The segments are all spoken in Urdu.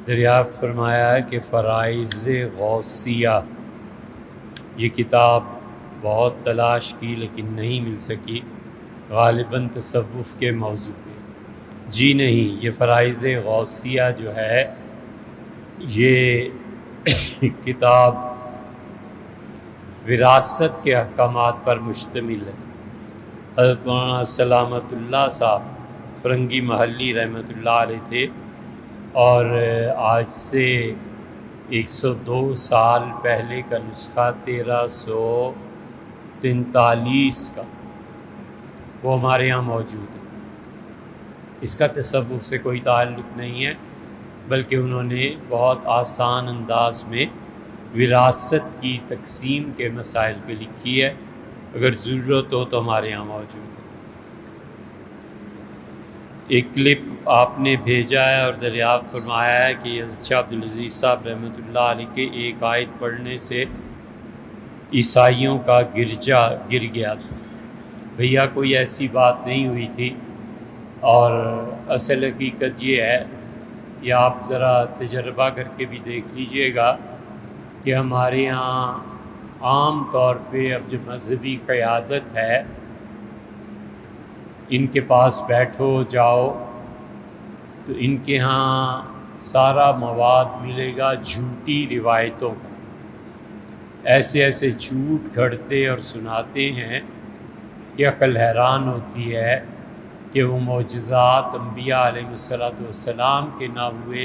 دریافت فرمایا ہے کہ فرائض غوثیہ یہ کتاب بہت تلاش کی لیکن نہیں مل سکی، غالباً تصوف کے موضوع پہ۔ جی نہیں، یہ فرائض غوثیہ جو ہے یہ کتاب وراثت کے احکامات پر مشتمل ہے۔ حضرت مولانا سلامت اللہ صاحب فرنگی محلی رحمۃ اللہ علیہ تھے، اور آج سے 102 سال پہلے کا نسخہ 1343 کا وہ ہمارے یہاں موجود ہے۔ اس کا تصوف سے کوئی تعلق نہیں ہے، بلکہ انہوں نے بہت آسان انداز میں وراثت کی تقسیم کے مسائل پہ لکھی ہے، اگر ضرورت ہو تو ہمارے یہاں موجود ہے۔ ایک کلپ آپ نے بھیجا ہے اور دریافت فرمایا ہے کہ حضرت شاہ عبدالعزیز صاحب رحمۃ اللہ علیہ کے ایک آیت پڑھنے سے عیسائیوں کا گرجا گر گیا تھا۔ بھیا کوئی ایسی بات نہیں ہوئی تھی، اور اصل حقیقت یہ ہے، یہ آپ ذرا تجربہ کر کے بھی دیکھ لیجئے گا کہ ہمارے یہاں عام طور پہ اب جو مذہبی قیادت ہے، ان کے پاس بیٹھو جاؤ تو ان کے ہاں سارا مواد ملے گا جھوٹی روایتوں کا۔ ایسے ایسے جھوٹ گھڑتے اور سناتے ہیں کہ عقل حیران ہوتی ہے کہ وہ معجزات انبیاء علیہ السلام کے نہ ہوئے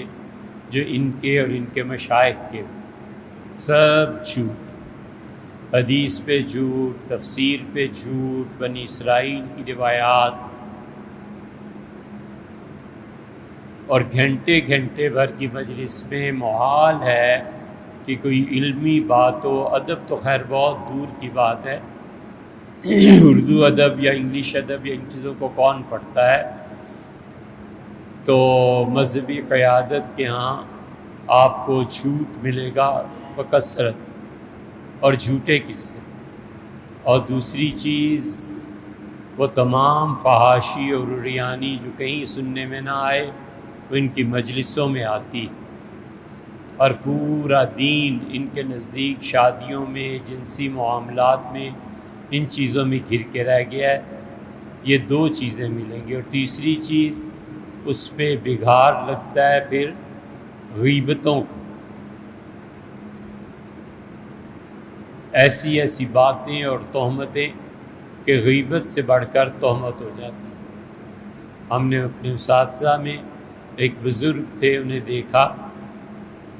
جو ان کے اور ان کے مشائخ کے ہوئے۔ سب جھوٹ، حدیث پہ جھوٹ، تفسیر پہ جھوٹ، بنی اسرائیل کی روایات، اور گھنٹے گھنٹے بھر کی مجلس میں محال ہے کہ کوئی علمی بات ہو۔ ادب تو خیر بہت دور کی بات ہے، اردو ادب یا انگلش ادب یا ان چیزوں کو کون پڑھتا ہے۔ تو مذہبی قیادت کے ہاں آپ کو جھوٹ ملے گا بکثرت، اور جھوٹے قصے۔ اور دوسری چیز، وہ تمام فحاشی اور عریانی جو کہیں سننے میں نہ آئے وہ ان کی مجلسوں میں آتی، اور پورا دین ان کے نزدیک شادیوں میں، جنسی معاملات میں، ان چیزوں میں گھر کے رہ گیا ہے۔ یہ دو چیزیں ملیں گی، اور تیسری چیز اس پہ بگھار لگتا ہے پھر غیبتوں کا۔ ایسی ایسی باتیں اور تہمتیں کہ غیبت سے بڑھ کر تہمت ہو جاتی ہیں۔ ہم نے اپنے اساتذہ میں ایک بزرگ تھے، انہیں دیکھا،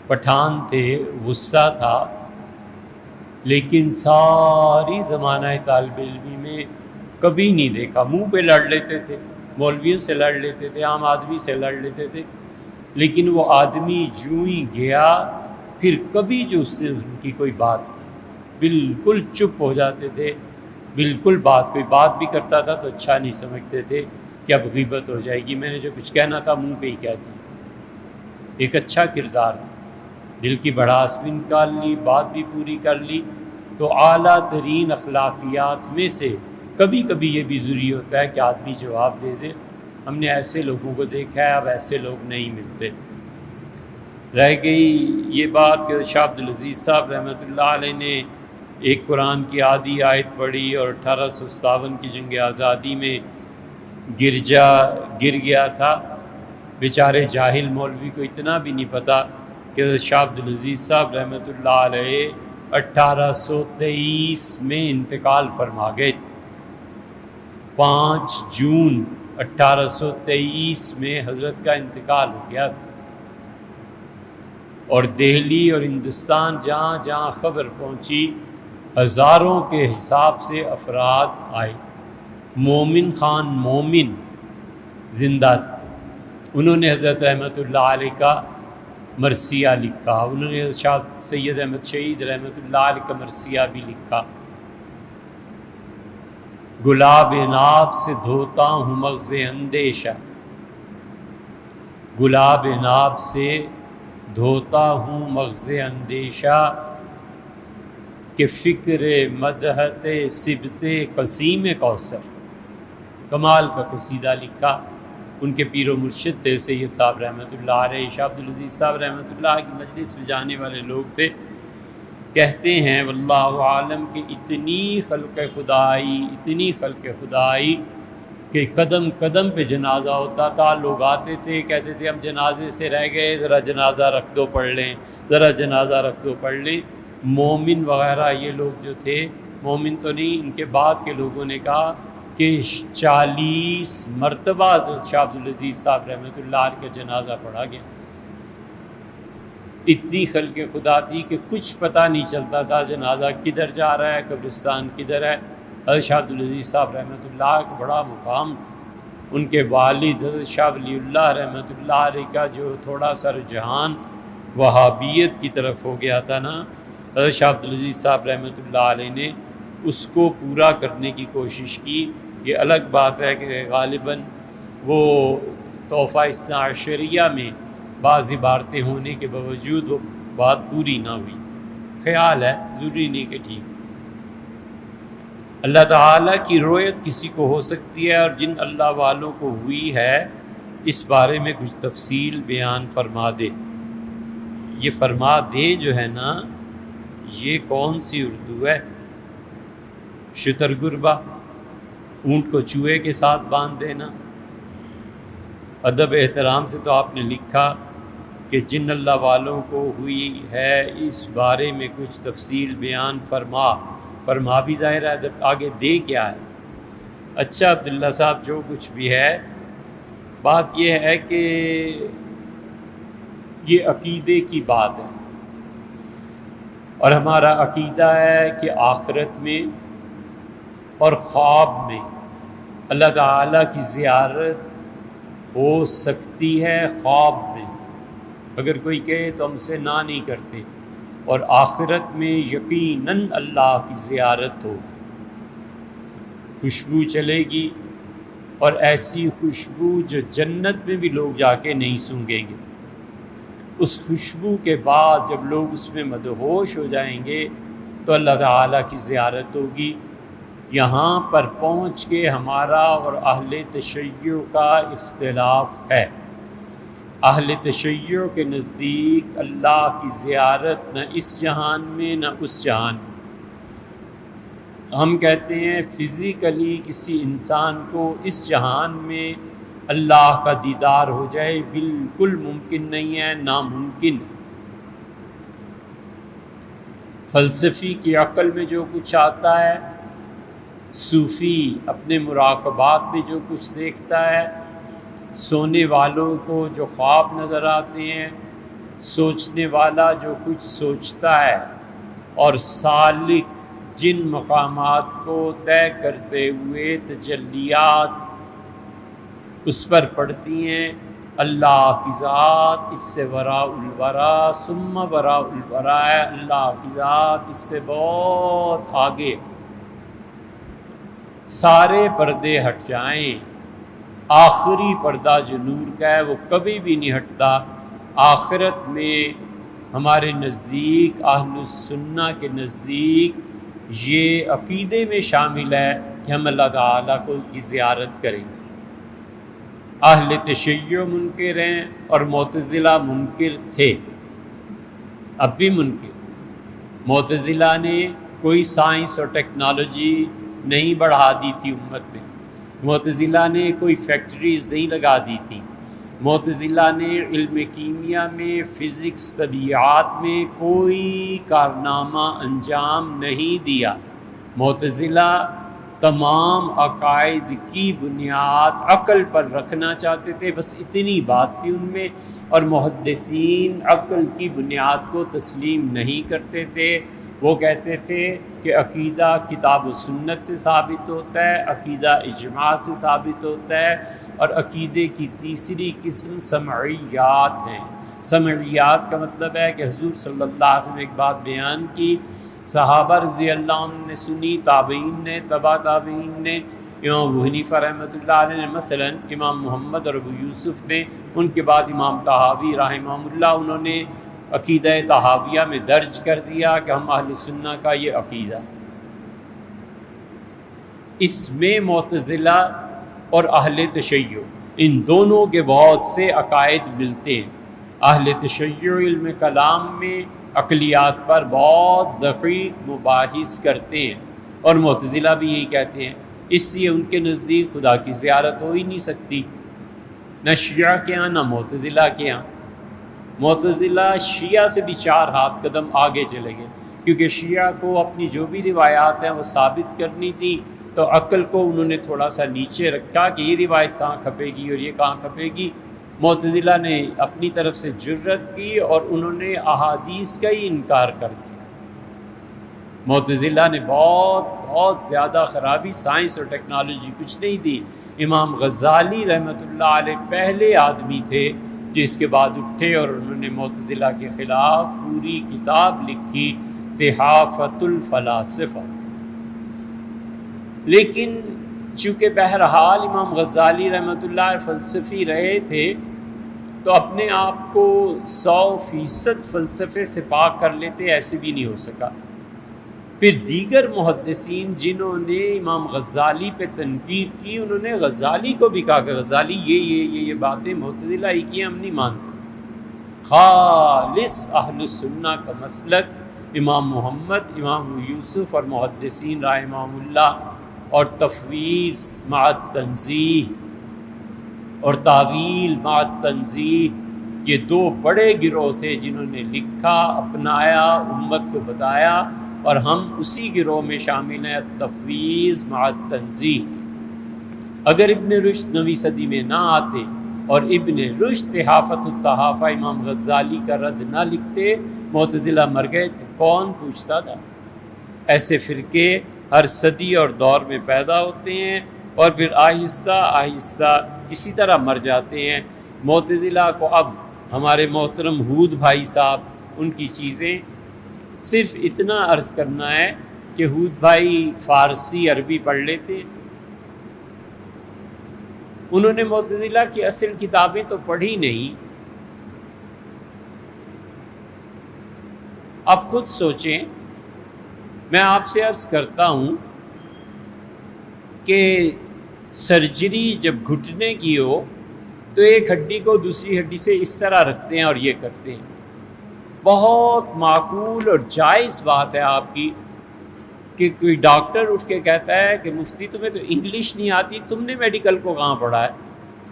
پٹھان تھے، غصہ تھا، لیکن ساری زمانہ طالب علمی میں کبھی نہیں دیکھا۔ منہ پہ لڑ لیتے تھے، مولویوں سے لڑ لیتے تھے، عام آدمی سے لڑ لیتے تھے، لیکن وہ آدمی جوں ہی گیا پھر کبھی جو اس سے ان کی کوئی بات کی، بالکل چپ ہو جاتے تھے، بالکل کوئی بات بھی کرتا تھا تو اچھا نہیں سمجھتے تھے کہ اب غیبت ہو جائے گی، میں نے جو کچھ کہنا تھا منہ پہ ہی کہہ دیا۔ ایک اچھا کردار تھا، دل کی بڑاس بھی نکال لی، بات بھی پوری کر لی۔ تو اعلیٰ ترین اخلاقیات میں سے کبھی کبھی یہ بھی ضروری ہوتا ہے کہ آدمی جواب دے دے۔ ہم نے ایسے لوگوں کو دیکھا ہے، اب ایسے لوگ نہیں ملتے۔ رہ گئی یہ بات کہ شاہ عبدالعزیز صاحب رحمۃ اللہ علیہ نے ایک قرآن کی آدھی آیت پڑھی اور 1857 کی جنگ آزادی میں گرجا گر گیا تھا۔ بیچارے جاہل مولوی کو اتنا بھی نہیں پتہ کہ شاہ عبدالعزیز صاحب رحمۃ اللہ علیہ 1823 میں انتقال فرما گئے تھے۔ 5 جون 1823 میں حضرت کا انتقال ہو گیا تھا، اور دہلی اور ہندوستان جہاں جہاں خبر پہنچی ہزاروں کے حساب سے افراد آئے۔ مومن خان مومن زندہ تھے، انہوں نے حضرت رحمۃ اللہ علیہ کا مرثیہ لکھا، انہوں نے شاہ سید احمد شہید رحمۃ اللہ علیہ کا مرثیہ بھی لکھا۔ گلاب ناب سے دھوتا ہوں مغز اندیشہ، گلاب ناب سے دھوتا ہوں مغز اندیشہ، کہ فکر مدحت سبت قسیم کوثر۔ کمال کا قصیدہ لکھا، ان کے پیر و مرشد تھے سید صاحب رحمۃ اللہ علیہ، شاہ عبدالعزیز صاحب رحمۃ اللہ کی مجلس میں جانے والے لوگ تھے، کہتے ہیں واللہ عالم کہ اتنی خلق خدائی کہ قدم قدم پہ جنازہ ہوتا تھا، لوگ آتے تھے کہتے تھے ہم جنازے سے رہ گئے، ذرا جنازہ رکھ دو پڑھ لیں، ذرا جنازہ رکھ دو پڑھ لیں۔ مومن وغیرہ یہ لوگ جو تھے، مومن تو نہیں، ان کے بعد کے لوگوں نے کہا کہ 40 مرتبہ حضرت شاہ عبدالعزیز صاحب رحمۃ اللہ علیہ کا جنازہ پڑھا گیا۔ اتنی خلق خدا تھی کہ کچھ پتہ نہیں چلتا تھا جنازہ کدھر جا رہا ہے، قبرستان کدھر ہے۔ حضرت شاہ عبدالعزیز صاحب رحمۃ اللہ کا بڑا مقام تھا، ان کے والد حضرت شاہ ولی اللہ رحمۃ اللہ علیہ کا جو تھوڑا سا رجحان وہابیت کی طرف ہو گیا تھا نا، حضرت شاہ عبدالعزیز صاحب رحمۃ اللہ علیہ نے اس کو پورا کرنے کی کوشش کی۔ یہ الگ بات ہے کہ غالباً وہ تحفہ اثنا عشریہ میں بعض عبارتیں ہونے کے باوجود وہ بات پوری نہ ہوئی، خیال ہے، ضروری نہیں کہ ٹھیک۔ اللہ تعالیٰ کی رؤیت کسی کو ہو سکتی ہے، اور جن اللہ والوں کو ہوئی ہے اس بارے میں کچھ تفصیل بیان فرما دے۔ یہ فرما دے جو ہے نا، یہ کون سی اردو ہے؟ شتر گربا، اونٹ کو چوہے کے ساتھ باندھ دینا۔ ادب احترام سے تو آپ نے لکھا کہ جن اللہ والوں کو ہوئی ہے اس بارے میں کچھ تفصیل بیان فرما بھی ظاہر ہے آگے دے کیا ہے۔ اچھا عبداللہ صاحب، جو کچھ بھی ہے، بات یہ ہے کہ یہ عقیدے کی بات ہے، اور ہمارا عقیدہ ہے کہ آخرت میں اور خواب میں اللہ تعالیٰ کی زیارت ہو سکتی ہے۔ خواب میں اگر کوئی کہے تو ہم سے نہ نہیں کرتے، اور آخرت میں یقیناً اللہ کی زیارت ہو، خوشبو چلے گی، اور ایسی خوشبو جو جنت میں بھی لوگ جا کے نہیں سونگھیں گے۔ اس خوشبو کے بعد جب لوگ اس میں مدہوش ہو جائیں گے تو اللہ تعالیٰ کی زیارت ہوگی۔ یہاں پر پہنچ کے ہمارا اور اہل تشیع کا اختلاف ہے۔ اہل تشیع کے نزدیک اللہ کی زیارت نہ اس جہان میں نہ اس جہان میں۔ ہم کہتے ہیں فزیکلی کسی انسان کو اس جہان میں اللہ کا دیدار ہو جائے بالکل ممکن نہیں ہے، ناممکن۔ فلسفی کی عقل میں جو کچھ آتا ہے، صوفی اپنے مراقبات میں جو کچھ دیکھتا ہے، سونے والوں کو جو خواب نظر آتے ہیں، سوچنے والا جو کچھ سوچتا ہے، اور سالک جن مقامات کو طے کرتے ہوئے تجلیات اس پر پڑتی ہیں، اللہ کی ذات اس سے وراء الورا ثم وراء الورا ہے، اللہ کی ذات اس سے بہت آگے۔ سارے پردے ہٹ جائیں، آخری پردہ جو نور کا ہے وہ کبھی بھی نہیں ہٹتا۔ آخرت میں ہمارے نزدیک، اہل السنہ کے نزدیک، یہ عقیدے میں شامل ہے کہ ہم اللہ تعالیٰ کو کی زیارت کریں۔ اہل تشیع منکر ہیں اور معتزلہ منکر تھے، اب بھی منکر۔ معتزلہ نے کوئی سائنس اور ٹیکنالوجی نہیں بڑھا دی تھی امت میں، معتزلہ نے کوئی فیکٹریز نہیں لگا دی تھی، معتزلہ نے علم کیمیا میں، فزکس، طبیعات میں کوئی کارنامہ انجام نہیں دیا۔ معتزلہ تمام عقائد کی بنیاد عقل پر رکھنا چاہتے تھے، بس اتنی بات تھی ان میں، اور محدثین عقل کی بنیاد کو تسلیم نہیں کرتے تھے۔ وہ کہتے تھے کہ عقیدہ کتاب و سنت سے ثابت ہوتا ہے، عقیدہ اجماع سے ثابت ہوتا ہے، اور عقیدے کی تیسری قسم سمعیات ہیں۔ سمعیات کا مطلب ہے کہ حضور صلی اللہ علیہ وسلم نے ایک بات بیان کی، صحابہ رضی اللہ عنہ نے سنی، تابعین نے، تبع تابعین نے، امام ابو حنیفہ رحمۃ اللہ علیہ نے، مثلا امام محمد اور ابو یوسف نے، ان کے بعد امام طحاوی رحمہ اللہ، انہوں نے عقیدہ طحاویہ میں درج کر دیا کہ ہم اہل سنہ کا یہ عقیدہ۔ اس میں معتزلہ اور اہل تشیع ان دونوں کے بہت سے عقائد ملتے ہیں۔ اہل تشیع علم کلام میں عقلیات پر بہت دقیق مباحث کرتے ہیں، اور معتزلہ بھی یہی کہتے ہیں۔ اس لیے ان کے نزدیک خدا کی زیارت ہو ہی نہیں سکتی، نہ شیعہ کے ہاں نہ معتزلہ کے ہاں۔ معتزلہ شیعہ سے بھی 4 ہاتھ قدم آگے چلے گئے، کیونکہ شیعہ کو اپنی جو بھی روایات ہیں وہ ثابت کرنی تھی، تو عقل کو انہوں نے تھوڑا سا نیچے رکھا کہ یہ روایت کہاں کھپے گی اور یہ کہاں کھپے گی۔ معتزلہ نے اپنی طرف سے جرأت کی اور انہوں نے احادیث کا ہی انکار کر دیا۔ معتزلہ نے بہت زیادہ خرابی، سائنس اور ٹیکنالوجی کچھ نہیں دی۔ امام غزالی رحمۃ اللہ علیہ پہلے آدمی تھے جو اس کے بعد اٹھے اور انہوں نے معتزلہ کے خلاف پوری کتاب لکھی، تحافۃ الفلاسفہ۔ لیکن چونکہ بہرحال امام غزالی رحمۃ اللہ علیہ فلسفی رہے تھے، تو اپنے آپ کو 100% فلسفے سے پاک کر لیتے، ایسے بھی نہیں ہو سکا۔ پھر دیگر محدثین جنہوں نے امام غزالی پہ تنقید کی، انہوں نے غزالی کو بھی کہا کہ غزالی یہ باتیں معتزلہ ہی کی، ہم نہیں مانتے۔ خالص اہل سنہ کا مسلک امام محمد، امام یوسف اور محدثین رحمہم اللہ، اور تفویض مع التنزیہ اور تعویل مع التنزیہ، یہ 2 بڑے گروہ تھے جنہوں نے لکھا، اپنایا، امت کو بتایا، اور ہم اسی گروہ میں شامل ہیں، التفویض مع التنزیہ۔ اگر ابن رشد 9ویں صدی میں نہ آتے اور ابن رشد تحافۃ التحافہ امام غزالی کا رد نہ لکھتے، معتزلہ مر گئے تھے، کون پوچھتا تھا؟ ایسے فرقے ہر صدی اور دور میں پیدا ہوتے ہیں اور پھر آہستہ آہستہ اسی طرح مر جاتے ہیں۔ معتزلہ کو اب ہمارے محترم ہود بھائی صاحب ان کی چیزیں، صرف اتنا عرض کرنا ہے کہ ہود بھائی فارسی عربی پڑھ لیتے ہیں، انہوں نے معتزلہ کی اصل کتابیں تو پڑھی نہیں۔ اب خود سوچیں، میں آپ سے عرض کرتا ہوں کہ سرجری جب گھٹنے کی ہو تو ایک ہڈی کو دوسری ہڈی سے اس طرح رکھتے ہیں اور یہ کرتے ہیں۔ بہت معقول اور جائز بات ہے آپ کی کہ کوئی ڈاکٹر اٹھ کے کہتا ہے کہ مفتی تمہیں تو انگلش نہیں آتی، تم نے میڈیکل کو کہاں پڑھا ہے؟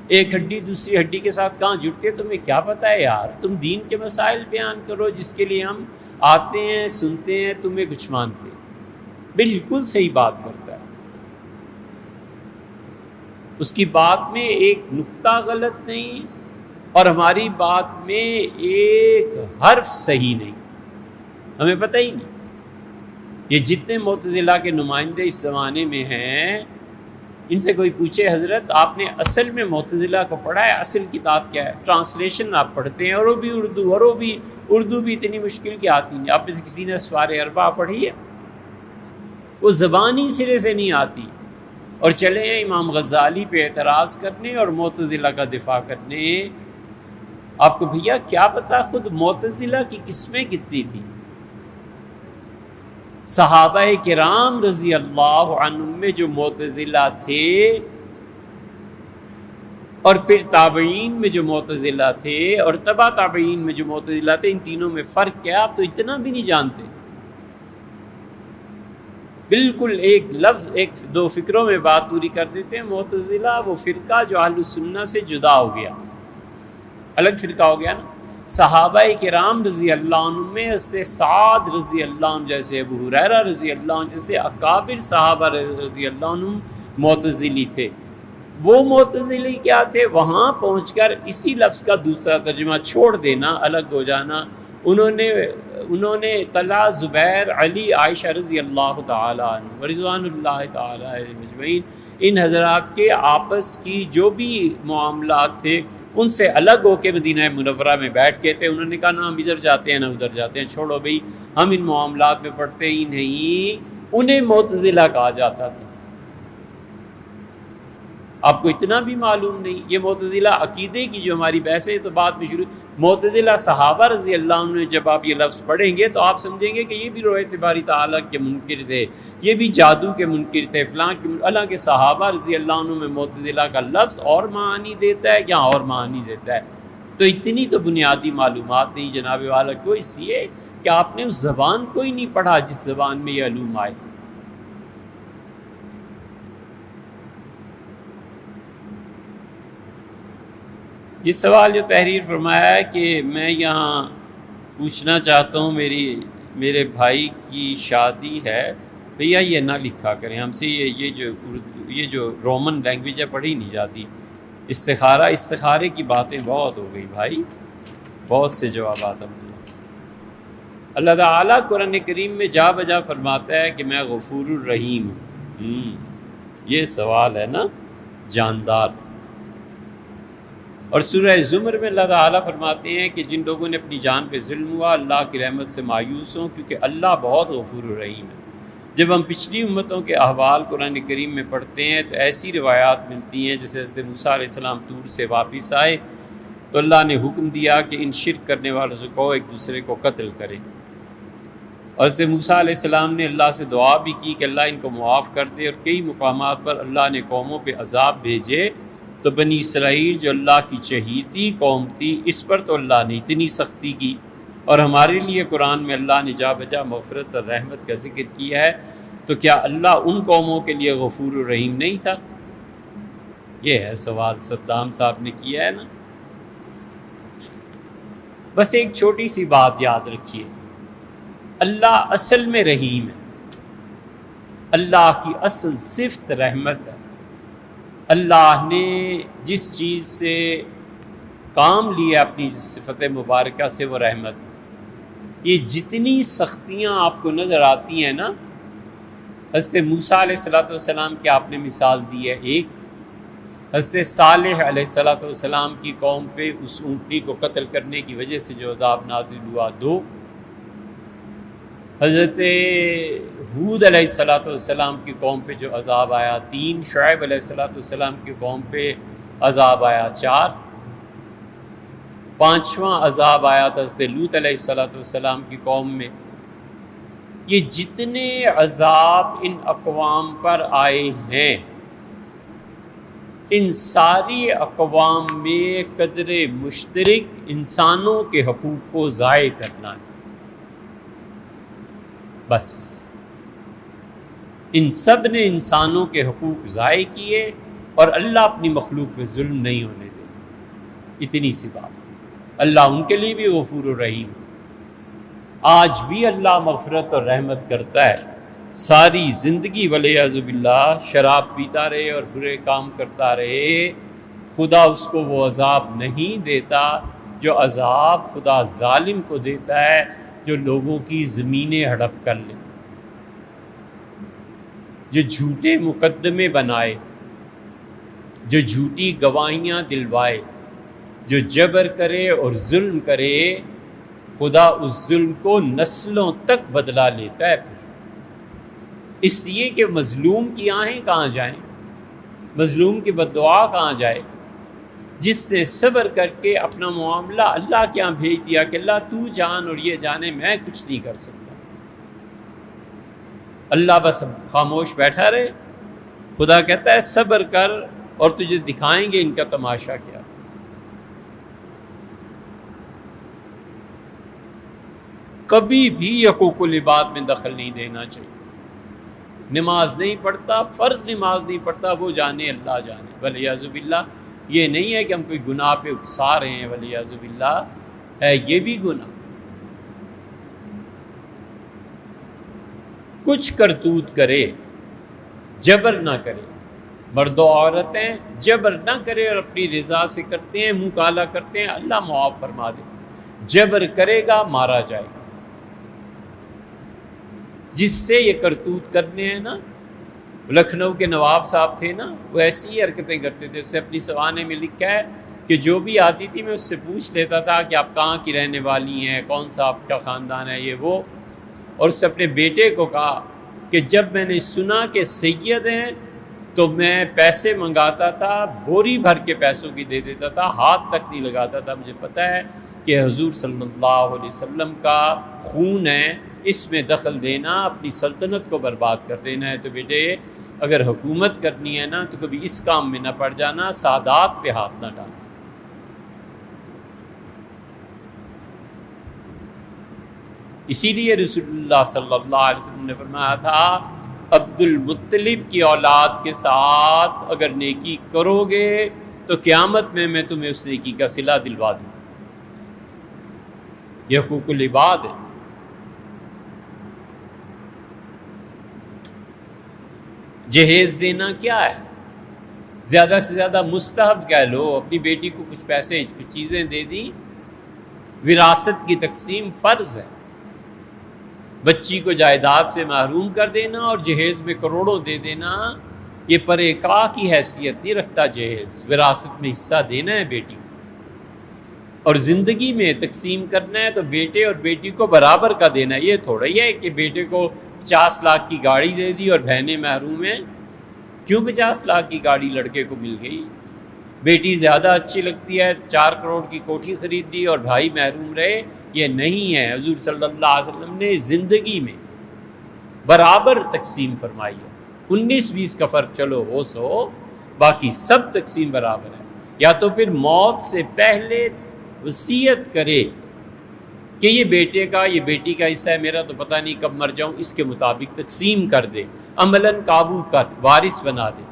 ایک ہڈی دوسری ہڈی کے ساتھ کہاں جڑتی ہے، تمہیں کیا پتہ ہے یار؟ تم دین کے مسائل بیان کرو جس کے لیے ہم آتے ہیں، سنتے ہیں، تمہیں کچھ مانتے ہیں۔ بالکل صحیح بات کرتا ہے، اس کی بات میں ایک نقطہ غلط نہیں اور ہماری بات میں ایک حرف صحیح نہیں، ہمیں پتہ ہی نہیں۔ یہ جتنے معتزلہ کے نمائندے اس زمانے میں ہیں، ان سے کوئی پوچھے حضرت آپ نے اصل میں معتزلہ کو پڑھا ہے؟ اصل کتاب کیا ہے؟ ٹرانسلیشن آپ پڑھتے ہیں، اور وہ بھی اردو، اور وہ بھی اردو بھی اتنی مشکل کی آتی نہیں۔ آپ میں سے کسی نے اسفار اربعہ پڑھی ہے؟ وہ زبانی سرے سے نہیں آتی، اور چلے ہیں امام غزالی پہ اعتراض کرنے اور معتزلہ کا دفاع کرنے۔ آپ کو بھیا کیا پتا خود معتزلہ کی قسمیں کتنی تھی؟ صحابہ کرام رضی اللہ عنہم میں جو معتزلہ تھے اور پھر تابعین میں جو معتزلہ تھے اور تبع تابعین میں جو معتزلہ تھے، ان تینوں میں فرق کیا؟ آپ تو اتنا بھی نہیں جانتے۔ بالکل ایک لفظ، ایک دو فکروں میں بات پوری کر دیتے ہیں۔ معتزلہ وہ فرقہ جو اہل سنہ سے جدا ہو گیا، الگ فرقہ ہو گیا نا۔ صحابہ کرام رضی اللہ عنہ میں حضرت سعد رضی اللہ عنہ جیسے، ابو ہریرہ رضی اللہ عنہ جیسے اکابر صحابہ رضی اللہ عنہ معتزلی تھے۔ وہ معتزلی کیا تھے؟ وہاں پہنچ کر اسی لفظ کا دوسرا ترجمہ چھوڑ دینا، الگ ہو جانا۔ انہوں نے طلحہ، زبیر، علی، عائشہ رضی اللہ تعالی عنہ رضوان اللہ تعالی علیہم اجمعین، ان حضرات کے آپس کی جو بھی معاملات تھے ان سے الگ ہو کے مدینہ منورہ میں بیٹھ کے تھے۔ انہوں نے کہا نہ ہم ادھر جاتے ہیں نہ ادھر جاتے ہیں، چھوڑو بھئی ہم ان معاملات میں پڑھتے ہی نہیں۔ انہیں معتزلہ کہا جاتا تھا۔ آپ کو اتنا بھی معلوم نہیں؟ یہ معتزلہ عقیدے کی جو ہماری بحث ہے تو بعد میں شروع، معتزلہ صحابہ رضی اللہ عنہ، جب آپ یہ لفظ پڑھیں گے تو آپ سمجھیں گے کہ یہ بھی روایت باری تعالیٰ کے منکر تھے، یہ بھی جادو کے منکر تھے، فلاں کے اللہ کے صحابہ رضی اللہ عنہ میں معتزلہ کا لفظ اور معانی دیتا ہے، یہاں اور معانی دیتا ہے۔ تو اتنی تو بنیادی معلومات نہیں جناب والا کو، اس لیے کہ آپ نے اس زبان کو ہی نہیں پڑھا جس زبان میں یہ علوم آئے۔ یہ سوال جو تحریر فرمایا ہے کہ میں یہاں پوچھنا چاہتا ہوں، میرے بھائی کی شادی ہے، بھیا یہ نہ لکھا کریں ہم سے، یہ جو رومن لینگویج ہے پڑھی نہیں جاتی۔ استخارے کی باتیں بہت ہو گئی بھائی، بہت سے جوابات ہم نے۔ اللہ تعالیٰ قرآن کریم میں جا بجا فرماتا ہے کہ میں غفور الرحیم ہوں۔ یہ سوال ہے نا جاندار۔ اور سورہ زمر میں اللہ تعالیٰ فرماتے ہیں کہ جن لوگوں نے اپنی جان پہ ظلم ہوا اللہ کی رحمت سے مایوس ہوں، کیونکہ اللہ بہت غفور الرحیم ہے۔ جب ہم پچھلی امتوں کے احوال قرآن کریم میں پڑھتے ہیں تو ایسی روایات ملتی ہیں، جیسے حضرت موسیٰ علیہ السلام طور سے واپس آئے تو اللہ نے حکم دیا کہ ان شرک کرنے والوں سے کہو ایک دوسرے کو قتل کریں، اور حضرت موسیٰ علیہ السلام نے اللہ سے دعا بھی کی کہ اللہ ان کو معاف کر دے، اور کئی مقامات پر اللہ نے قوموں پہ عذاب بھیجے، تو بنی اسرائیل جو اللہ کی چہیتی قوم تھی اس پر تو اللہ نے اتنی سختی کی، اور ہمارے لیے قرآن میں اللہ نے جا بجا مغفرت اور رحمت کا ذکر کیا ہے، تو کیا اللہ ان قوموں کے لیے غفور الرحیم نہیں تھا؟ یہ ہے سوال صدام صاحب نے کیا ہے نا۔ بس ایک چھوٹی سی بات یاد رکھیے، اللہ اصل میں رحیم ہے، اللہ کی اصل صفت رحمت ہے۔ اللہ نے جس چیز سے کام لیا اپنی صفت مبارکہ سے وہ رحمت ہے۔ یہ جتنی سختیاں آپ کو نظر آتی ہیں نا، حضرت موسیٰ علیہ السلام کی آپ نے مثال دی ہے ایک، حضرت صالح علیہ السلام کی قوم پہ اس اونٹنی کو قتل کرنے کی وجہ سے جو عذاب نازل ہوا 2، حضرت ہود علیہ السلام کی قوم پہ جو عذاب آیا 3، شعیب علیہ السلام کی قوم پہ عذاب آیا 4، 5واں عذاب آیا تھا حضرت لوط علیہ السلام کی قوم میں۔ یہ جتنے عذاب ان اقوام پر آئے ہیں، ان ساری اقوام میں قدر مشترک انسانوں کے حقوق کو ضائع کرنا ہے، بس ان سب نے انسانوں کے حقوق ضائع کیے، اور اللہ اپنی مخلوق پہ ظلم نہیں ہونے دے، اتنی سی بات۔ اللہ ان کے لیے بھی غفور الرحیم، آج بھی اللہ مغفرت اور رحمت کرتا ہے۔ ساری زندگی والعیاذ باللہ شراب پیتا رہے اور برے کام کرتا رہے، خدا اس کو وہ عذاب نہیں دیتا جو عذاب خدا ظالم کو دیتا ہے، جو لوگوں کی زمینیں ہڑپ کر لے، جو جھوٹے مقدمے بنائے، جو جھوٹی گواہیاں دلوائے، جو جبر کرے اور ظلم کرے، خدا اس ظلم کو نسلوں تک بدلا لیتا ہے۔ اس لیے کہ مظلوم کی آہیں کہاں جائیں، مظلوم کی بددعا کہاں جائے، جس نے صبر کر کے اپنا معاملہ اللہ کے ہاں بھیج دیا کہ اللہ تو جان اور یہ جانے، میں کچھ نہیں کر سکتا، اللہ بس خاموش بیٹھا رہے۔ خدا کہتا ہے صبر کر اور تجھے دکھائیں گے ان کا تماشا کیا۔ کبھی بھی حقوق العباد میں دخل نہیں دینا چاہیے۔ نماز نہیں پڑھتا، فرض نماز نہیں پڑھتا، وہ جانے اللہ جانے، والعیاذ باللہ۔ یہ نہیں ہے کہ ہم کوئی گناہ پہ اکسا رہے ہیں، والعیاذ باللہ، ہے یہ بھی گناہ۔ کچھ کرتوت کرے، جبر نہ کرے، مرد و عورتیں جبر نہ کرے اور اپنی رضا سے کرتے ہیں، منہ کالا کرتے ہیں، اللہ معاف فرما دے۔ جبر کرے گا مارا جائے گا۔ جس سے یہ کرتوت کرنے ہیں نا، لکھنؤ کے نواب صاحب تھے نا، وہ ایسی ہی حرکتیں کرتے تھے۔ اس سے اپنی سوانے میں لکھا ہے کہ جو بھی آتی تھی میں اس سے پوچھ لیتا تھا کہ آپ کہاں کی رہنے والی ہیں، کون سا آپ کا خاندان ہے، یہ وہ، اور اس سے اپنے بیٹے کو کہا کہ جب میں نے سنا کہ سید ہیں تو میں پیسے منگاتا تھا، بوری بھر کے پیسوں کی دے دیتا تھا، ہاتھ تک نہیں لگاتا تھا۔ مجھے پتہ ہے کہ حضور صلی اللہ علیہ وسلم کا خون ہے، اس میں دخل دینا اپنی سلطنت کو برباد کر دینا ہے۔ تو بیٹے اگر حکومت کرنی ہے نا تو کبھی اس کام میں نہ پڑ جانا، سادات پہ ہاتھ نہ ڈالنا۔ اسی لیے رسول اللہ صلی اللہ علیہ وسلم نے فرمایا تھا عبد المطلب کی اولاد کے ساتھ اگر نیکی کرو گے تو قیامت میں تمہیں اس نیکی کا صلہ دلوا دوں۔ یہ حقوق العباد ہے۔ جہیز دینا کیا ہے؟ زیادہ سے زیادہ مستحب کہہ لو، اپنی بیٹی کو کچھ پیسے کچھ چیزیں دے دی۔ وراثت کی تقسیم فرض ہے، بچی کو جائیداد سے محروم کر دینا اور جہیز میں کروڑوں دے دینا یہ پرےکا کی حیثیت نہیں رکھتا۔ جہیز وراثت میں حصہ دینا ہے بیٹی کو، اور زندگی میں تقسیم کرنا ہے تو بیٹے اور بیٹی کو برابر کا دینا ہے۔ یہ تھوڑا ہی ہے کہ بیٹے کو 50 لاکھ کی گاڑی دے دی اور بہنیں محروم ہیں۔ کیوں 50 لاکھ کی گاڑی لڑکے کو مل گئی؟ بیٹی زیادہ اچھی لگتی ہے، 4 کروڑ کی کوٹھی خرید دی اور بھائی محروم رہے، یہ نہیں ہے۔ حضور صلی اللہ علیہ وسلم نے زندگی میں برابر تقسیم فرمائی ہے۔ 19-20 کا فرق چلو ہو سو، باقی سب تقسیم برابر ہے۔ یا تو پھر موت سے پہلے وصیت کرے کہ یہ بیٹے کا یہ بیٹی کا حصہ ہے، میرا تو پتہ نہیں کب مر جاؤں، اس کے مطابق تقسیم کر دے، عملاً قابو کر وارث بنا دے،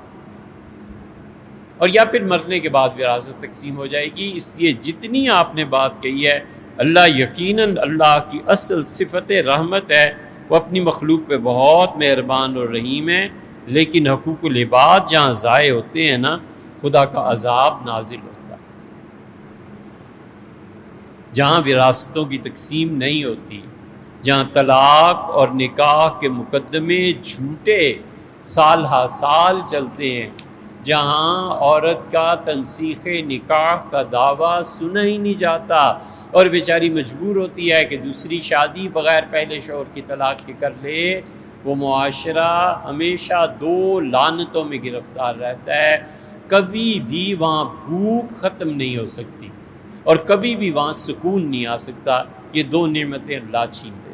اور یا پھر مرنے کے بعد وراثت تقسیم ہو جائے گی۔ اس لیے جتنی آپ نے بات کہی ہے، اللہ یقیناً اللہ کی اصل صفت رحمت ہے، وہ اپنی مخلوق پہ بہت مہربان اور رحیم ہے، لیکن حقوق العباد جہاں ضائع ہوتے ہیں نا، خدا کا عذاب نازل ہوتا ہے۔ جہاں وراثتوں کی تقسیم نہیں ہوتی، جہاں طلاق اور نکاح کے مقدمے جھوٹے سال ہا سال چلتے ہیں، جہاں عورت کا تنسیخ نکاح کا دعویٰ سنا ہی نہیں جاتا اور بیچاری مجبور ہوتی ہے کہ دوسری شادی بغیر پہلے شوہر کی طلاق کے کر لے، وہ معاشرہ ہمیشہ 2 لعنتوں میں گرفتار رہتا ہے۔ کبھی بھی وہاں بھوک ختم نہیں ہو سکتی اور کبھی بھی وہاں سکون نہیں آ سکتا۔ یہ 2 نعمتیں اللہ چھین دیتے۔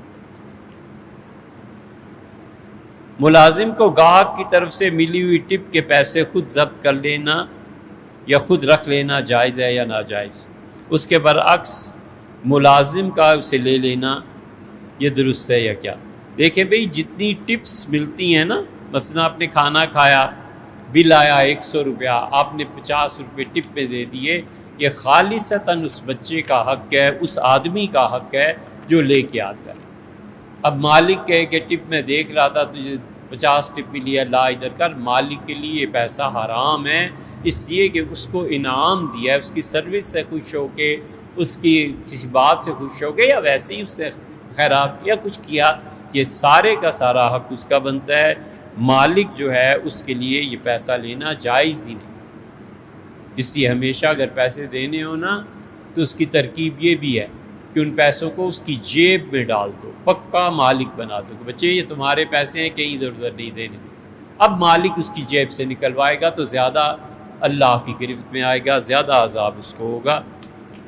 ملازم کو گاہک کی طرف سے ملی ہوئی ٹپ کے پیسے خود ضبط کر لینا یا خود رکھ لینا جائز ہے یا ناجائز؟ اس کے برعکس ملازم کا اسے لے لینا یہ درست ہے یا کیا؟ دیکھیں بھئی، جتنی ٹپس ملتی ہیں نا، مثلا آپ نے کھانا کھایا، بل آیا 100 روپیہ، آپ نے 50 روپے ٹپ میں دے دیے، یہ خالصتاً اس بچے کا حق ہے، اس آدمی کا حق ہے جو لے کے آتا ہے۔ اب مالک کہے کہ ٹپ میں دیکھ رہا تھا تجھے 50 ٹپ ملی ہے، لا ادھر کر، مالک کے لیے یہ پیسہ حرام ہے، اس لیے کہ اس کو انعام دیا ہے، اس کی سروس سے خوش ہو کے، اس کی کسی بات سے خوش ہو کے، یا ویسے ہی اس نے خیرات کیا، کچھ کیا، یہ سارے کا سارا حق اس کا بنتا ہے۔ مالک جو ہے اس کے لیے یہ پیسہ لینا جائز ہی نہیں۔ اس لیے ہمیشہ اگر پیسے دینے ہو نا تو اس کی ترکیب یہ بھی ہے کہ ان پیسوں کو اس کی جیب میں ڈال دو، پکا مالک بنا دو کہ بچے یہ تمہارے پیسے ہیں، کہیں ادھر ادھر نہیں دینے۔ اب مالک اس کی جیب سے نکلوائے گا تو زیادہ اللہ کی گرفت میں آئے گا، زیادہ عذاب اس کو ہوگا۔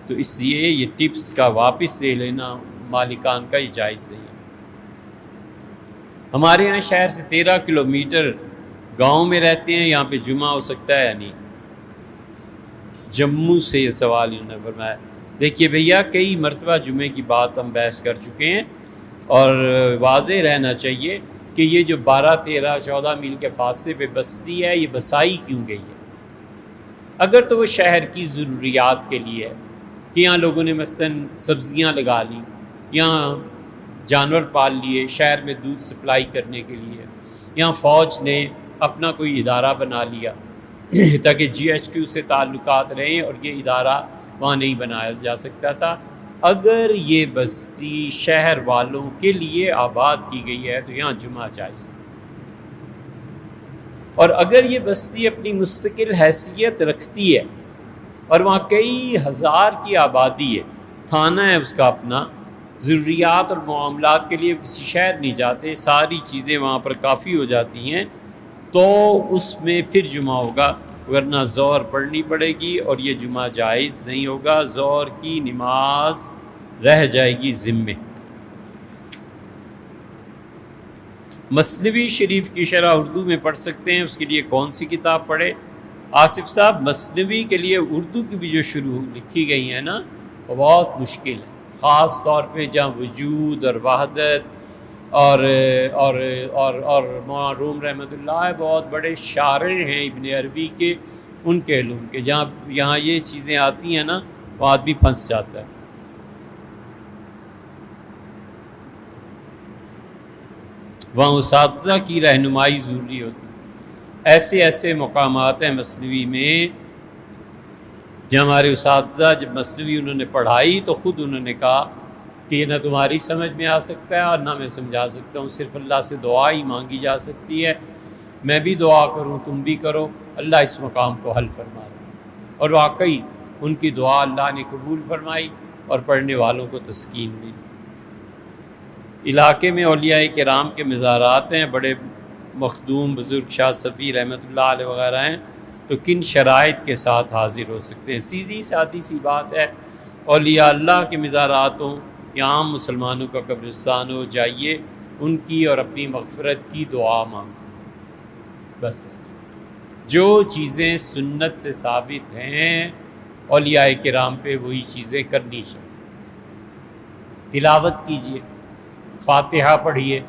تو اس لیے یہ ٹپس کا واپس لے لینا مالکان کا یہ جائز نہیں ہے۔ ہمارے یہاں شہر سے 13 کلومیٹر گاؤں میں رہتے ہیں، یہاں پہ جمعہ ہو سکتا ہے یا نہیں؟ جموں سے یہ سوال انہوں نے فرمایا۔ دیکھیے بھیا، کئی مرتبہ جمعے کی بات ہم بحث کر چکے ہیں، اور واضح رہنا چاہیے کہ یہ جو 12, 13, 14 میل کے فاصلے پہ بستی ہے، یہ بسائی کیوں گئی ہے؟ اگر تو وہ شہر کی ضروریات کے لیے ہے کہ یہاں لوگوں نے مثلاً سبزیاں لگا لی، یہاں جانور پال لیے شہر میں دودھ سپلائی کرنے کے لیے، یہاں فوج نے اپنا کوئی ادارہ بنا لیا تاکہ GHQ سے تعلقات رہیں، اور یہ ادارہ وہاں نہیں بنایا جا سکتا تھا۔ اگر یہ بستی شہر والوں کے لیے آباد کی گئی ہے تو یہاں جمعہ جائز، اور اگر یہ بستی اپنی مستقل حیثیت رکھتی ہے اور وہاں کئی ہزار کی آبادی ہے، تھانہ ہے اس کا اپنا، ضروریات اور معاملات کے لیے کسی شہر نہیں جاتے، ساری چیزیں وہاں پر کافی ہو جاتی ہیں، تو اس میں پھر جمعہ ہوگا، ورنہ ظہر پڑھنی پڑے گی اور یہ جمعہ جائز نہیں ہوگا، ظہر کی نماز رہ جائے گی ذمے۔ مثنوی شریف کی شرح اردو میں پڑھ سکتے ہیں، اس کے لیے کون سی کتاب پڑھے؟ آصف صاحب، مثنوی کے لیے اردو کی بھی جو شروع لکھی گئی ہیں نا، وہ بہت مشکل ہے، خاص طور پہ جہاں وجود اور وحدت اور مولانا روم رحمۃ اللہ بہت بڑے شارح ہیں ابن عربی کے، ان کے علوم کے، جہاں یہاں یہ چیزیں آتی ہیں نا، وہ آدمی پھنس جاتا ہے۔ وہاں اساتذہ کی رہنمائی ضروری ہوتی ہے۔ ایسے مقامات ہیں مثنوی میں جہاں ہمارے اساتذہ جب مثنوی انہوں نے پڑھائی تو خود انہوں نے کہا کہ یہ نہ تمہاری سمجھ میں آ سکتا ہے اور نہ میں سمجھا سکتا ہوں، صرف اللہ سے دعا ہی مانگی جا سکتی ہے، میں بھی دعا کروں تم بھی کرو، اللہ اس مقام کو حل فرما دے۔ اور واقعی ان کی دعا اللہ نے قبول فرمائی اور پڑھنے والوں کو تسکین ملی۔ علاقے میں اولیاء کرام کے مزارات ہیں، بڑے مخدوم بزرگ شاہ صفی رحمۃ اللہ علیہ وغیرہ ہیں، تو کن شرائط کے ساتھ حاضر ہو سکتے ہیں؟ سیدھی سادی سی بات ہے، اولیاء اللہ کے مزارات ہوں یا عام مسلمانوں کا قبرستان ہو، جائیے ان کی اور اپنی مغفرت کی دعا مانگو، بس۔ جو چیزیں سنت سے ثابت ہیں اولیاء کرام پہ وہی چیزیں کرنی چاہیے۔ تلاوت کیجیے، فاتحہ پڑھیے،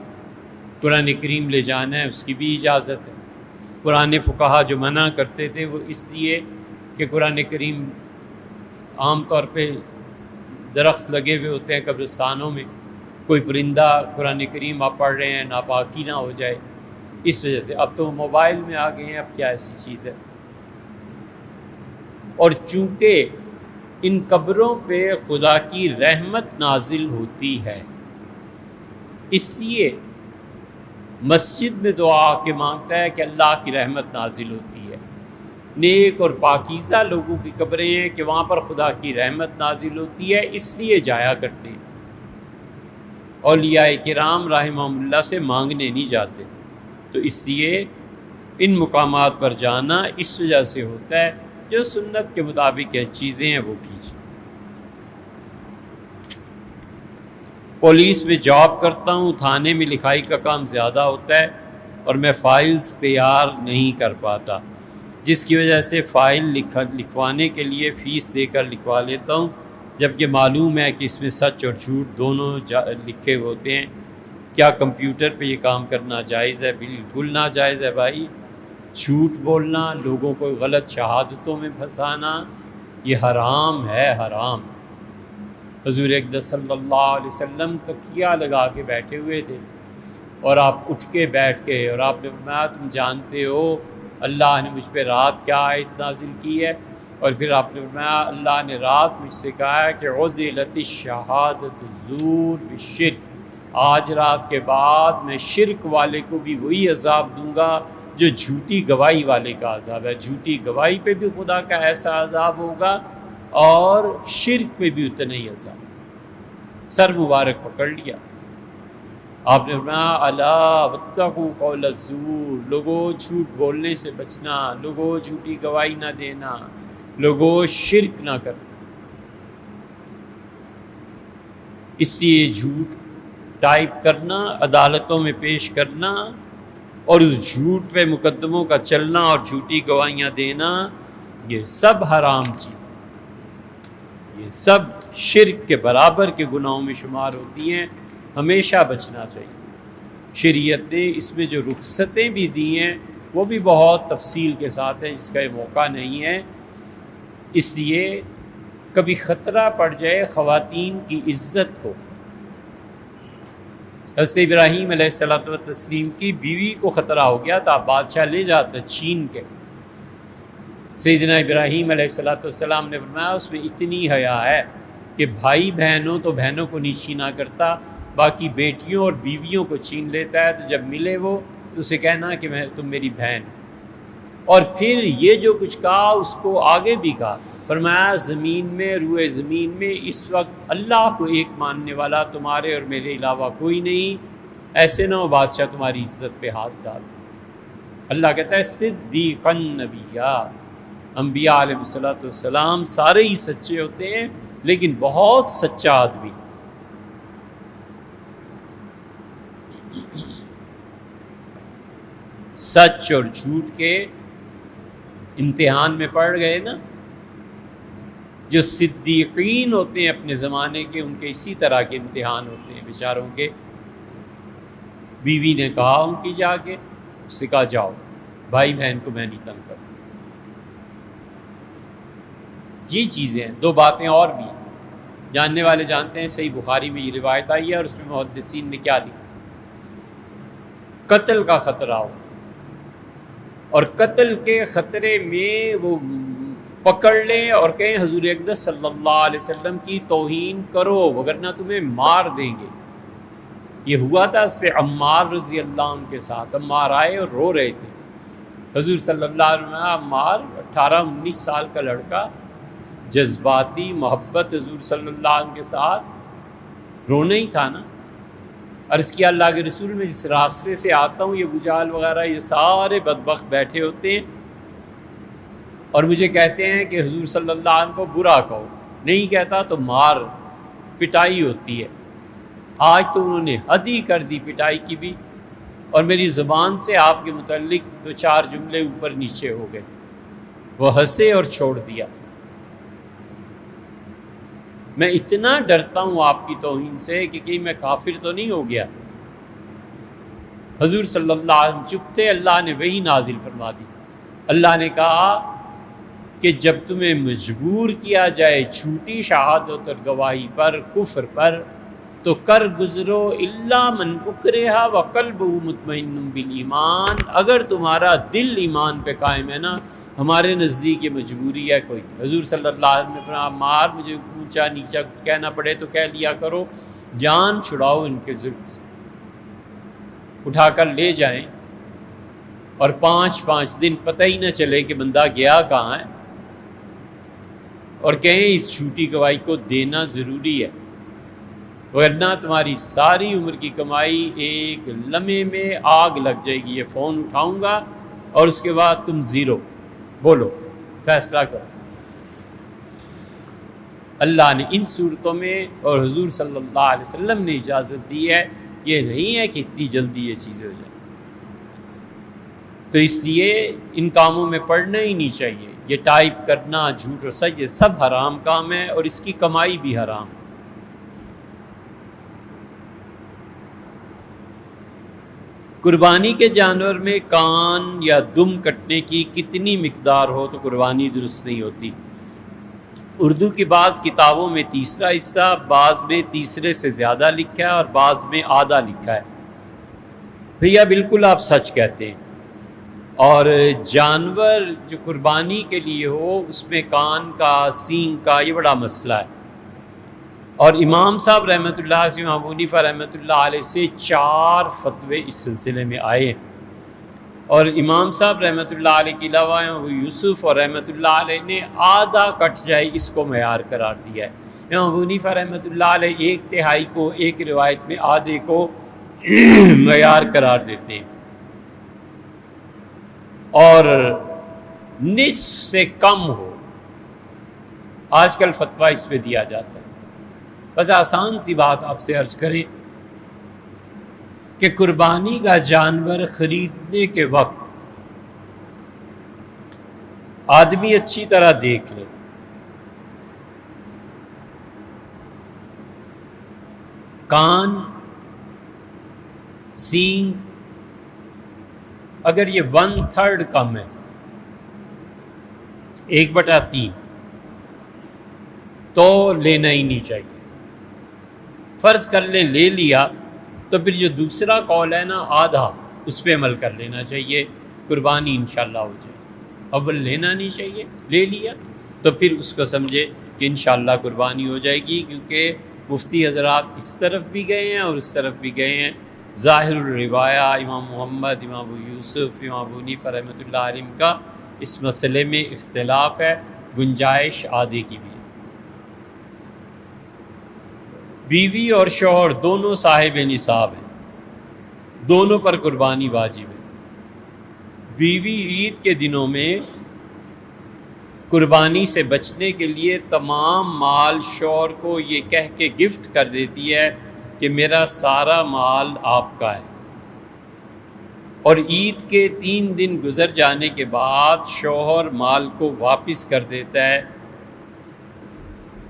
قرآن کریم لے جانا ہے اس کی بھی اجازت ہے۔ قرآن فقہا جو منع کرتے تھے وہ اس لیے کہ قرآن کریم عام طور پہ درخت لگے ہوئے ہوتے ہیں قبرستانوں میں، کوئی پرندہ قرآن کریم آپ پڑھ رہے ہیں ناپاکی نہ ہو جائے، اس وجہ سے۔ اب تو موبائل میں آ گئے ہیں، اب کیا ایسی چیز ہے؟ اور چونکہ ان قبروں پہ خدا کی رحمت نازل ہوتی ہے، اس لیے مسجد میں دعا کے مانگتا ہے کہ اللہ کی رحمت نازل ہوتی ہے۔ نیک اور پاکیزہ لوگوں کی قبریں ہیں کہ وہاں پر خدا کی رحمت نازل ہوتی ہے، اس لیے جایا کرتے ہیں۔ اولیاء کرام رحمہم اللہ سے مانگنے نہیں جاتے، تو اس لیے ان مقامات پر جانا اس وجہ سے ہوتا ہے، جو سنت کے مطابق ہے چیزیں ہیں وہ کیجیے۔ پولیس میں جاب کرتا ہوں، تھانے میں لکھائی کا کام زیادہ ہوتا ہے اور میں فائلز تیار نہیں کر پاتا، جس کی وجہ سے فائل لکھوانے کے لیے فیس دے کر لکھوا لیتا ہوں، جبکہ معلوم ہے کہ اس میں سچ اور جھوٹ دونوں لکھے ہوتے ہیں۔ کیا کمپیوٹر پہ یہ کام کرنا جائز ہے؟ بالکل ناجائز ہے بھائی۔ جھوٹ بولنا، لوگوں کو غلط شہادتوں میں پھنسانا، یہ حرام ہے، حرام۔ حضور اقدس صلی اللہ علیہ وسلم تکیہ لگا کے بیٹھے ہوئے تھے اور آپ اٹھ کے بیٹھ کے اور آپ نے فرمایا تم جانتے ہو اللہ نے مجھ پہ رات کیا آیت نازل کی ہے؟ اور پھر آپ نے فرمایا اللہ نے رات مجھ سے کہا ہے کہ عدلت الشہادۃ الزور بالشرک، آج رات کے بعد میں شرک والے کو بھی وہی عذاب دوں گا جو جھوٹی گواہی والے کا عذاب ہے۔ جھوٹی گواہی پہ بھی خدا کا ایسا عذاب ہوگا اور شرک پہ بھی اتنا ہی عذاب۔ سر مبارک پکڑ لیا، آپ نے فرمایا الا واتقوا قول الزور، لوگوں جھوٹ بولنے سے بچنا، لوگوں جھوٹی گواہی نہ دینا، لوگوں شرک نہ کرنا۔ اس لیے جھوٹ ٹائپ کرنا، عدالتوں میں پیش کرنا اور اس جھوٹ پہ مقدموں کا چلنا اور جھوٹی گواہیاں دینا، یہ سب حرام چیز، یہ سب شرک کے برابر کے گناہوں میں شمار ہوتی ہیں، ہمیشہ بچنا چاہیے۔ شریعت نے اس میں جو رخصتیں بھی دی ہیں وہ بھی بہت تفصیل کے ساتھ ہیں، جس کا یہ موقع نہیں ہے، اس لیے کبھی خطرہ پڑ جائے خواتین کی عزت کو۔ حضرت ابراہیم علیہ الصلوۃ والتسلیم کی بیوی کو خطرہ ہو گیا تھا، بادشاہ لے جاتا چھین کے۔ سیدنا ابراہیم علیہ الصلوۃ والسلام نے فرمایا اس میں اتنی حیا ہے کہ بھائی بہنوں تو بہنوں کو نہیں چھینا کرتا، باقی بیٹیوں اور بیویوں کو چھین لیتا ہے، تو جب ملے وہ تو اسے کہنا کہ تم میری بہن۔ اور پھر یہ جو کچھ کہا اس کو آگے بھی کہا، فرمایا زمین میں، روئے زمین میں اس وقت اللہ کو ایک ماننے والا تمہارے اور میرے علاوہ کوئی نہیں، ایسے نہ ہو بادشاہ تمہاری عزت پہ ہاتھ ڈال۔ اللہ کہتا ہے صدیقا نبیّا، انبیاء علیہ الصلوۃ والسلام سارے ہی سچے ہوتے ہیں، لیکن بہت سچا آدمی، سچ اور جھوٹ کے امتحان میں پڑ گئے نا۔ جو صدیقین ہوتے ہیں اپنے زمانے کے، ان کے اسی طرح کے امتحان ہوتے ہیں بیچاروں کے۔ بیوی نے کہا ان کی جا کے، اس سے کہا جاؤ، بھائی بہن کو میں نہیں تنگ کروں۔ یہ چیزیں ہیں۔ دو باتیں اور بھی ہیں، جاننے والے جانتے ہیں، صحیح بخاری میں یہ روایت آئی ہے اور اس میں محدثین نے کیا لکھا، قتل کا خطرہ ہو اور قتل کے خطرے میں وہ پکڑ لیں اور کہیں حضور اقدس صلی اللہ علیہ وسلم کی توہین کرو وگرنہ تمہیں مار دیں گے۔ یہ ہوا تھا اس سے عمار رضی اللہ عنہ کے ساتھ۔ عمار آئے اور رو رہے تھے، حضور صلی اللہ علیہ وسلم، عمار 18-19 سال کا لڑکا، جذباتی محبت حضور صلی اللہ علیہ وسلم کے ساتھ، رونا ہی تھا نا۔ عرض کیا اللہ کے رسول، میں جس راستے سے آتا ہوں یہ بجال وغیرہ یہ سارے بدبخت بیٹھے ہوتے ہیں اور مجھے کہتے ہیں کہ حضور صلی اللہ علیہ وسلم کو برا کہو، نہیں کہتا تو مار پٹائی ہوتی ہے۔ آج تو انہوں نے حد ہی کر دی پٹائی کی بھی، اور میری زبان سے آپ کے متعلق 2-4 جملے اوپر نیچے ہو گئے۔ وہ ہنسے اور چھوڑ دیا۔ میں اتنا ڈرتا ہوں آپ کی توہین سے کہ کہیں میں کافر تو نہیں ہو گیا۔ حضور صلی اللہ علیہ وسلم چپ تھے، اللہ نے وہی نازل فرما دی۔ اللہ نے کہا کہ جب تمہیں مجبور کیا جائے جھوٹی شہادت اور گواہی پر، کفر پر، تو کر گزرو الا من اکرہ وقلبہ مطمئن بالایمان، اگر تمہارا دل ایمان پہ قائم ہے نا، ہمارے نزدیک یہ مجبوری ہے کوئی۔ حضور صلی اللہ علیہ وسلم نے فرمایا مار، مجھے اونچا نیچا کہنا پڑے تو کہہ لیا کرو، جان چھڑاؤ ان کے ظلم سے، اٹھا کر لے جائیں اور 5 دن پتہ ہی نہ چلے کہ بندہ گیا کہاں ہے، اور کہیں اس جھوٹی گواہی کو دینا ضروری ہے، ورنہ تمہاری ساری عمر کی کمائی ایک لمحے میں آگ لگ جائے گی۔ یہ فون اٹھاؤں گا اور اس کے بعد تم زیرو، بولو، فیصلہ کرو۔ اللہ نے ان صورتوں میں اور حضور صلی اللہ علیہ وسلم نے اجازت دی ہے، یہ نہیں ہے کہ اتنی جلدی یہ چیزیں ہو جائیں۔ تو اس لیے ان کاموں میں پڑنا ہی نہیں چاہیے۔ یہ ٹائپ کرنا، جھوٹ اور سچ، یہ سب حرام کام ہے اور اس کی کمائی بھی حرام۔ قربانی کے جانور میں کان یا دم کٹنے کی کتنی مقدار ہو تو قربانی درست نہیں ہوتی؟ اردو کی بعض کتابوں میں تیسرا حصہ، بعض میں تیسرے سے زیادہ لکھا ہے اور بعض میں آدھا لکھا ہے۔ بھیا بالکل آپ سچ کہتے ہیں، اور جانور جو قربانی کے لیے ہو اس میں کان کا، سینگ کا، یہ بڑا مسئلہ ہے، اور امام صاحب رحمۃ اللہ سے، امام ابو حنیفہ رحمۃ اللہ علیہ سے 4 فتوے اس سلسلے میں آئے ہیں، اور امام صاحب رحمۃ اللہ علیہ کے علاوہ ابو یوسف اور رحمۃ اللہ علیہ نے آدھا کٹ جائے اس کو معیار قرار دیا ہے۔ امام ابو حنیفہ رحمۃ اللہ علیہ 1/3 کو ایک روایت میں آدھے کو معیار قرار دیتے ہیں، اور نصف سے کم ہو آج کل فتویٰ اس پہ دیا جاتا ہے۔ بس آسان سی بات آپ سے عرض کریں کہ قربانی کا جانور خریدنے کے وقت آدمی اچھی طرح دیکھ لے، کان، سینگ، اگر یہ 1/3 کم ہے، 1/3، تو لینا ہی نہیں چاہیے۔ فرض کر لے لیا تو پھر جو دوسرا قول ہے نا آدھا، اس پہ عمل کر لینا چاہیے، قربانی انشاءاللہ ہو جائے۔ اول لینا نہیں چاہیے، لے لیا تو پھر اس کو سمجھے کہ انشاءاللہ قربانی ہو جائے گی، کیونکہ مفتی حضرات اس طرف بھی گئے ہیں اور اس طرف بھی گئے ہیں۔ ظاہر الروایہ امام محمد، امام ابو یوسف، امام ابو حنیفہ رحمۃ اللہ علیہ کا اس مسئلے میں اختلاف ہے، گنجائش آدھے کی بھی ہے۔ بیوی اور شوہر دونوں صاحب نصاب ہیں، دونوں پر قربانی واجب ہے، بیوی عید کے دنوں میں قربانی سے بچنے کے لیے تمام مال شوہر کو یہ کہہ کے گفٹ کر دیتی ہے کہ میرا سارا مال آپ کا ہے، اور عید کے 3 دن گزر جانے کے بعد شوہر مال کو واپس کر دیتا ہے،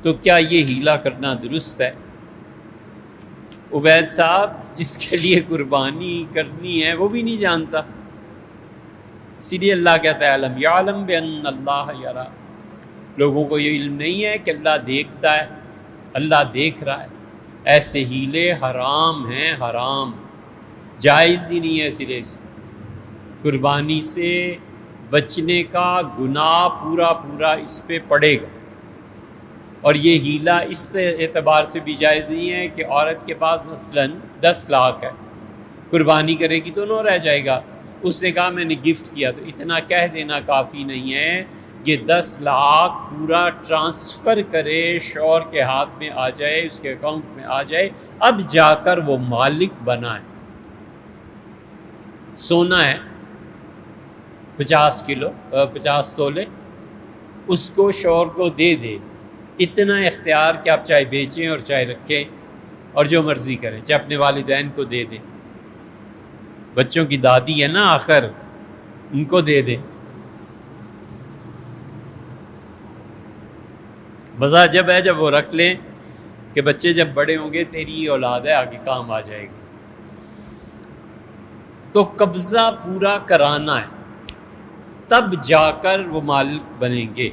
تو کیا یہ ہیلا کرنا درست ہے؟ عبید صاحب جس کے لیے قربانی کرنی ہے وہ بھی نہیں جانتا، اسی لیے اللہ کہتا ہے علم یعلم بان اللہ یرا، لوگوں کو یہ علم نہیں ہے کہ اللہ دیکھتا ہے، اللہ دیکھ رہا ہے۔ ایسے ہیلے حرام ہیں، حرام، جائز ہی نہیں ہے سرے سے۔ قربانی سے بچنے کا گناہ پورا پورا اس پہ پڑے گا، اور یہ ہیلا اس اعتبار سے بھی جائز نہیں ہے کہ عورت کے پاس مثلاً 10 لاکھ ہے، قربانی کرے گی تو 9 رہ جائے گا، اس نے کہا میں نے گفٹ کیا، تو اتنا کہہ دینا کافی نہیں ہے کہ 10 لاکھ پورا ٹرانسفر کرے، شوہر کے ہاتھ میں آ جائے، اس کے اکاؤنٹ میں آ جائے، اب جا کر وہ مالک بنا ہے۔ سونا ہے 50 تولے، اس کو شوہر کو دے دے، اتنا اختیار کہ آپ چاہے بیچیں اور چاہے رکھیں اور جو مرضی کریں، چاہے اپنے والدین کو دے دیں، بچوں کی دادی ہے نا آخر، ان کو دے دیں۔ مزہ جب ہے جب وہ رکھ لیں کہ بچے جب بڑے ہوں گے تیری اولاد ہے آگے کام آ جائے گا۔ تو قبضہ پورا کرانا ہے، تب جا کر وہ مالک بنیں گے۔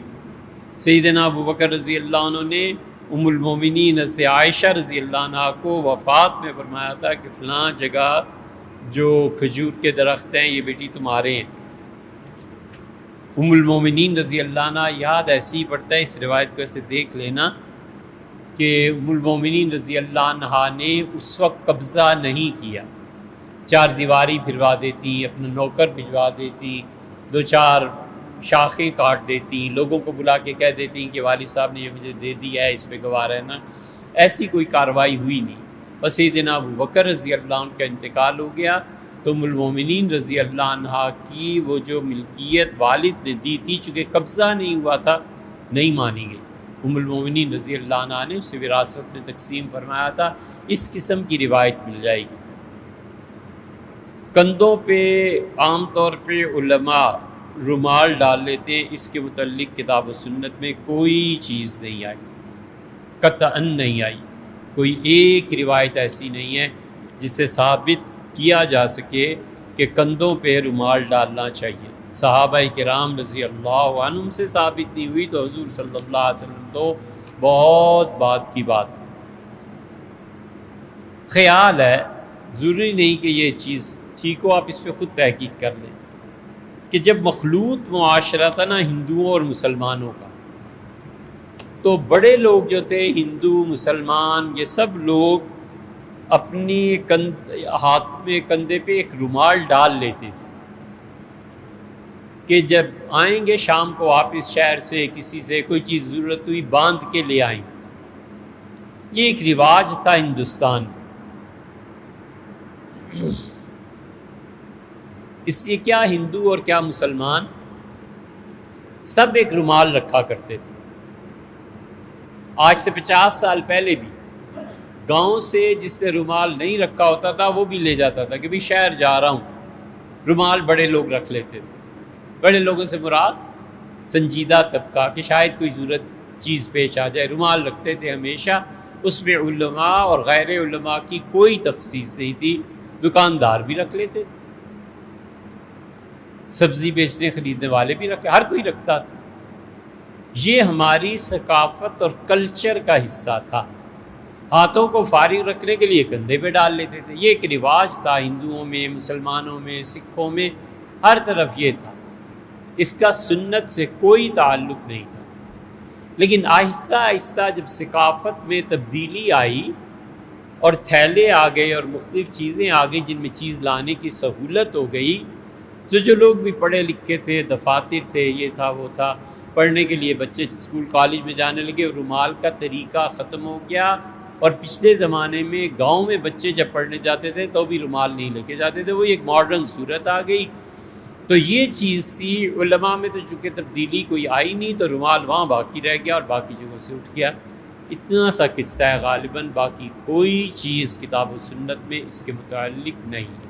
سیدنا ابو بکر رضی اللہ عنہ نے ام المومنین حضرت عائشہ رضی اللہ عنہ کو وفات میں فرمایا تھا کہ فلاں جگہ جو کھجور کے درخت ہیں یہ بیٹی تمہارے ہیں۔ ام المومنین رضی اللہ عنہ، یاد ایسی ہی پڑتا ہے، اس روایت کو ایسے دیکھ لینا کہ ام المومنین رضی اللہ عنہ نے اس وقت قبضہ نہیں کیا، 4 دیواری پھروا دیتی، اپنا نوکر بھجوا دیتی، 2-4 شاخیں کاٹ دیتی، لوگوں کو بلا کے کہہ دیتی کہ والد صاحب نے یہ مجھے دے دیا ہے، اس پہ گواہ رہنا۔ ایسی کوئی کارروائی ہوئی نہیں۔ اور سیدنا ابو بکر رضی اللہ عنہ کا انتقال ہو گیا تو ام المومنین رضی اللہ عنہ کی وہ جو ملکیت والد نے دی تھی، چونکہ قبضہ نہیں ہوا تھا، نہیں مانی گئی۔ ام المومنین رضی اللہ عنہ نے اسے وراثت میں تقسیم فرمایا تھا۔ اس قسم کی روایت مل جائے گی۔ کندھوں پہ عام طور پہ علماء رومال ڈال لیتے ہیں، اس کے متعلق کتاب و سنت میں کوئی چیز نہیں آئی، قطعاً نہیں آئی، کوئی ایک روایت ایسی نہیں ہے جس سے ثابت کیا جا سکے کہ کندھوں پہ رومال ڈالنا چاہیے۔ صحابہ کرام رضی اللہ عنہم سے ثابت نہیں ہوئی تو حضور صلی اللہ علیہ وسلم تو بہت بات کی بات۔ خیال ہے، ضروری نہیں کہ یہ چیز ٹھیک ہو، آپ اس پہ خود تحقیق کر لیں کہ جب مخلوط معاشرہ تھا نا ہندوؤں اور مسلمانوں کا، تو بڑے لوگ جو تھے ہندو مسلمان یہ سب لوگ اپنی ہاتھ میں کندھے پہ ایک رومال ڈال لیتے تھے کہ جب آئیں گے شام کو واپس شہر سے کسی سے کوئی چیز ضرورت ہوئی باندھ کے لے آئیں۔ یہ ایک رواج تھا ہندوستان میں۔ اس لیے کیا ہندو اور کیا مسلمان سب ایک رومال رکھا کرتے تھے۔ آج سے 50 سال پہلے بھی گاؤں سے جس نے رومال نہیں رکھا ہوتا تھا وہ بھی لے جاتا تھا کہ بھی شہر جا رہا ہوں، رومال بڑے لوگ رکھ لیتے تھے۔ بڑے لوگوں سے مراد سنجیدہ طبقہ کہ شاید کوئی ضرورت چیز پیش آ جائے، رومال رکھتے تھے ہمیشہ۔ اس میں علماء اور غیر علماء کی کوئی تخصیص نہیں تھی، دکاندار بھی رکھ لیتے تھے، سبزی بیچنے خریدنے والے بھی رکھتے، ہر کوئی رکھتا تھا۔ یہ ہماری ثقافت اور کلچر کا حصہ تھا۔ ہاتھوں کو فارغ رکھنے کے لیے کندھے پہ ڈال لیتے تھے، یہ ایک رواج تھا ہندوؤں میں، مسلمانوں میں، سکھوں میں، ہر طرف یہ تھا۔ اس کا سنت سے کوئی تعلق نہیں تھا۔ لیکن آہستہ آہستہ جب ثقافت میں تبدیلی آئی اور تھیلے آ گئے اور مختلف چیزیں آ گئی جن میں چیز لانے کی سہولت ہو گئی، تو جو لوگ بھی پڑھے لکھے تھے، دفاتر تھے، یہ تھا وہ تھا، پڑھنے کے لیے بچے اسکول کالج میں جانے لگے، رومال کا طریقہ ختم ہو گیا۔ اور پچھلے زمانے میں گاؤں میں بچے جب پڑھنے جاتے تھے تو بھی رومال نہیں لے کے جاتے تھے، وہی ایک ماڈرن صورت آ گئی تو یہ چیز تھی۔ علماء میں تو چونکہ تبدیلی کوئی آئی نہیں تو رومال وہاں باقی رہ گیا اور باقی جگہوں سے اٹھ گیا۔ اتنا سا قصہ ہے، غالباً باقی کوئی چیز کتاب و سنت میں اس کے متعلق نہیں ہے۔